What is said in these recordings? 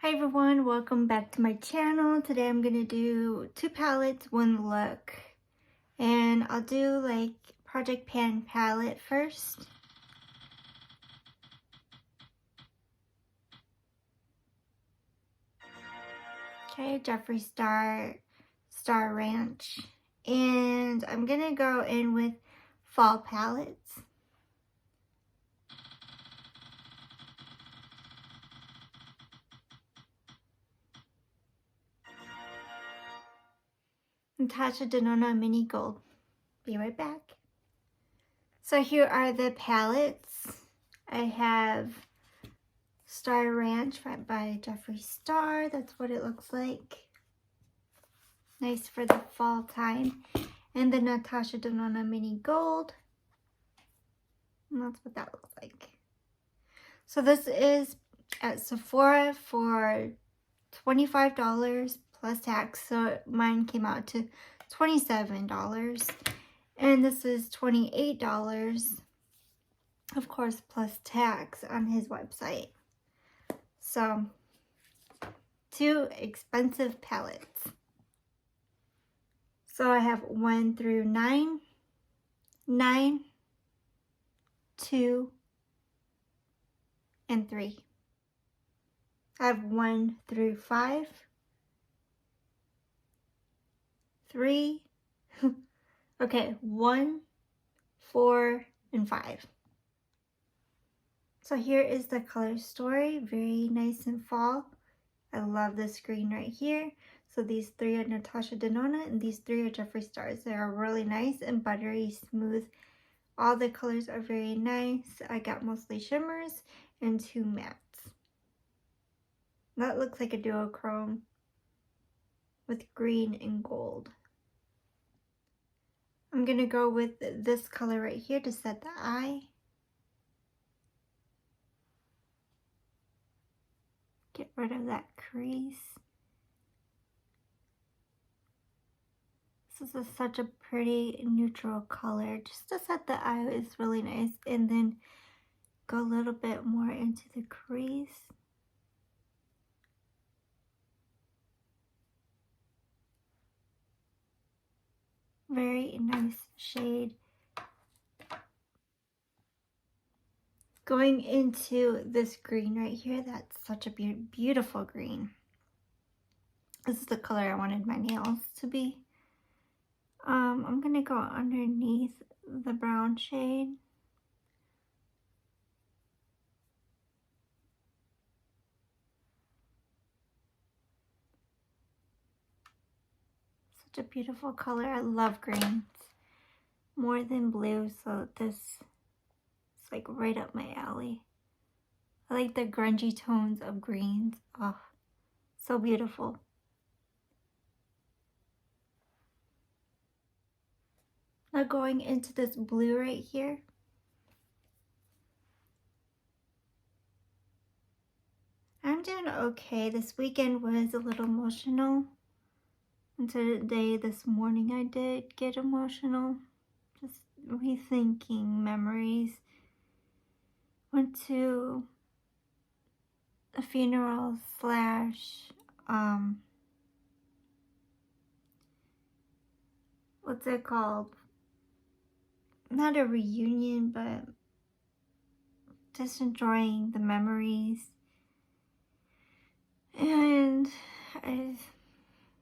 Hi everyone, welcome back to my channel. Today I'm gonna do 2 palettes, 1 look. And I'll do like Project Pan palette first. Okay, Jeffree Star Ranch. And I'm gonna go in with fall palettes. Natasha Denona Mini Gold. Be right back. So here are the palettes. I have Star Ranch by Jeffree Star. That's what it looks like. Nice for the fall time. And the Natasha Denona Mini Gold. And that's what that looks like. So this is at Sephora for $25 plus tax. So mine came out to $27. And this is $28, of course, plus tax on his website. So 2 expensive palettes. So I have 1 through 9, 9, 2, and 3. I have 1 through 5, 3, okay, 1, 4, and 5. So here is the color story, very nice and fall. I love this green right here. So these 3 are Natasha Denona and these 3 are Jeffree Stars. They are really nice and buttery smooth. All the colors are very nice. I got mostly shimmers and 2 mattes. That looks like a duochrome with green and gold. I'm going to go with this color right here to set the eye. Get rid of that crease. This is such a pretty neutral color. Just to set the eye is really nice. And then go a little bit more into the crease. Very nice shade. Going into this green right here, that's such a beautiful green. This is the color I wanted my nails to be. I'm gonna go underneath the brown shade. Such a beautiful color. I love greens more than blue, so this is like right up my alley. I like the grungy tones of greens. Oh, so beautiful. Now going into this blue right here. I'm doing okay. This weekend was a little emotional. And today, this morning, I did get emotional. Just rethinking memories. Went to a funeral slash, what's it called? Not a reunion, but just enjoying the memories. And I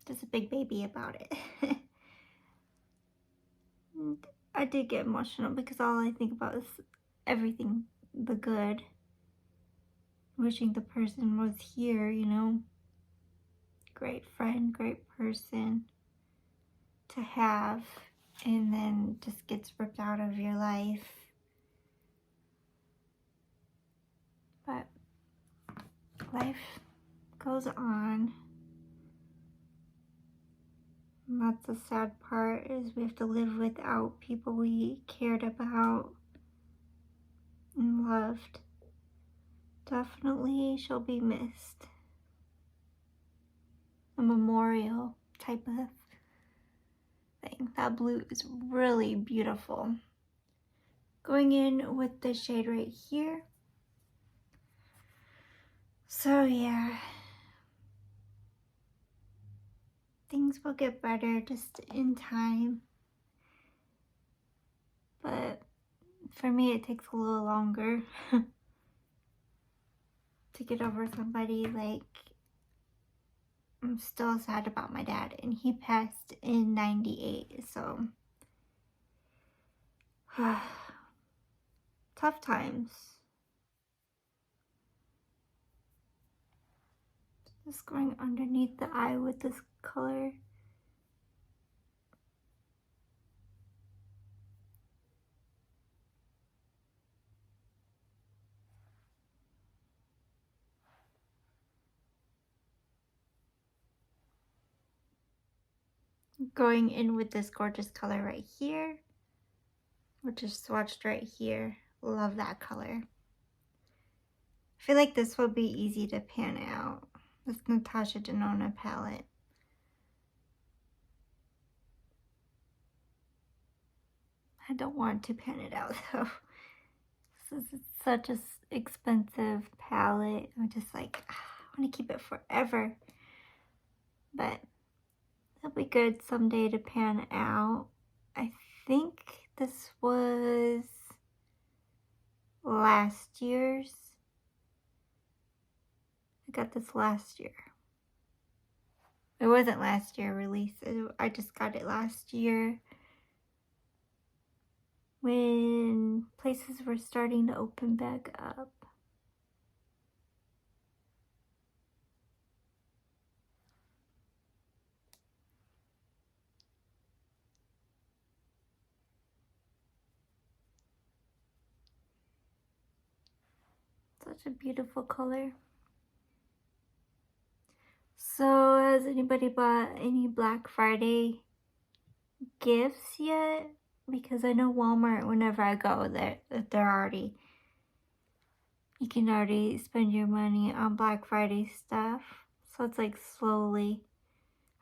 just a big baby about it. I did get emotional because all I think about is everything, the good. Wishing the person was here, you know. Great friend, great person to have, and then just gets ripped out of your life. But life goes on. And that's the sad part, is we have to live without people we cared about and loved. Definitely she'll be missed. A memorial type of thing. That blue is really beautiful. Going in with the shade right here. So yeah, things will get better just in time. But for me, it takes a little longer to get over somebody. Like, I'm still sad about my dad, and he passed in 98, so tough times. Just going underneath the eye with this color. Going in with this gorgeous color right here, which is swatched right here. Love that color. I feel like this will be easy to pan out. This Natasha Denona palette. I don't want to pan it out though. This is such an expensive palette. I'm just like, I want to keep it forever. But it'll be good someday to pan out. I think this was last year's. I got this last year. It wasn't last year release. I just got it last year when places were starting to open back up. Such a beautiful color. So, has anybody bought any Black Friday gifts yet? Because I know Walmart, whenever I go there, they're already, you can already spend your money on Black Friday stuff. So it's like slowly.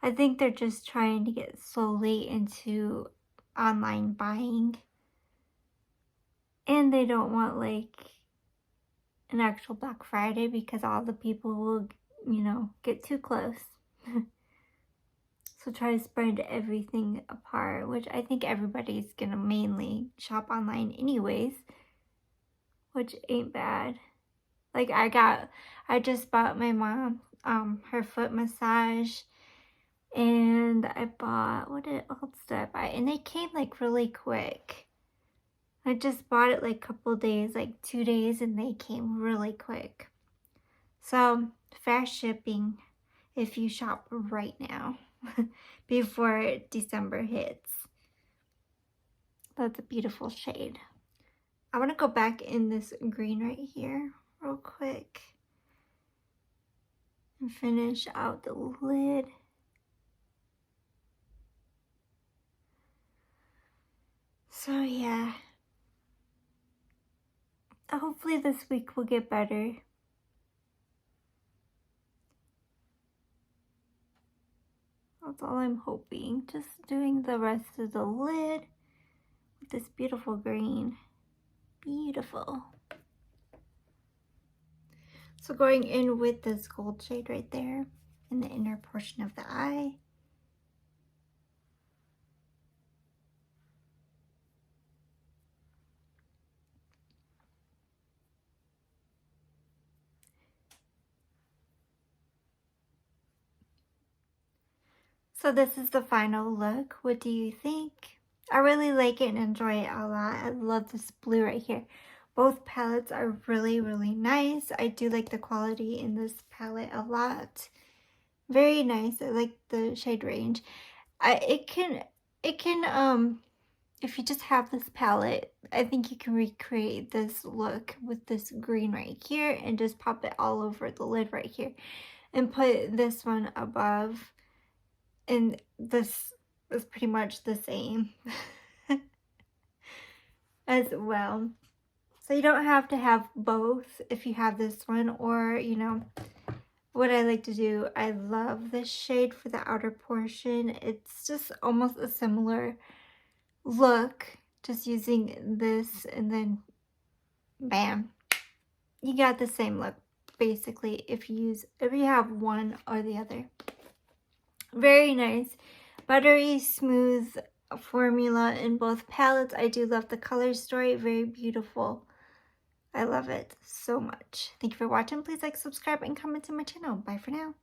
I think they're just trying to get slowly into online buying. And they don't want like an actual Black Friday because all the people will, get too close. So try to spread everything apart, which I think everybody's gonna mainly shop online anyways, which ain't bad. Like I just bought my mom her foot massage, and I bought, what else did I buy? And they came like really quick. I just bought it like a couple days, like 2 days, and they came really quick. So fast shipping if you shop right now before December hits. That's a beautiful shade. I want to go back in this green right here real quick and finish out the lid. So yeah, hopefully this week will get better. That's all I'm hoping. Just doing the rest of the lid with this beautiful green. Beautiful. So going in with this gold shade right there in the inner portion of the eye. So this is the final look. What do you think? I really like it and enjoy it a lot. I love this blue right here. Both palettes are really, really nice. I do like the quality in this palette a lot. Very nice. I like the shade range. It can if you just have this palette, I think you can recreate this look with this green right here and just pop it all over the lid right here and put this one above. And this is pretty much the same as well. So you don't have to have both if you have this one, or, what I like to do, I love this shade for the outer portion. It's just almost a similar look, just using this, and then bam, you got the same look basically if you have one or the other. Very nice. buttery smooth formula in both palettes. I do love the color story, very beautiful. I love it so much. Thank you for watching. Please like, subscribe, and comment to my channel. Bye for now.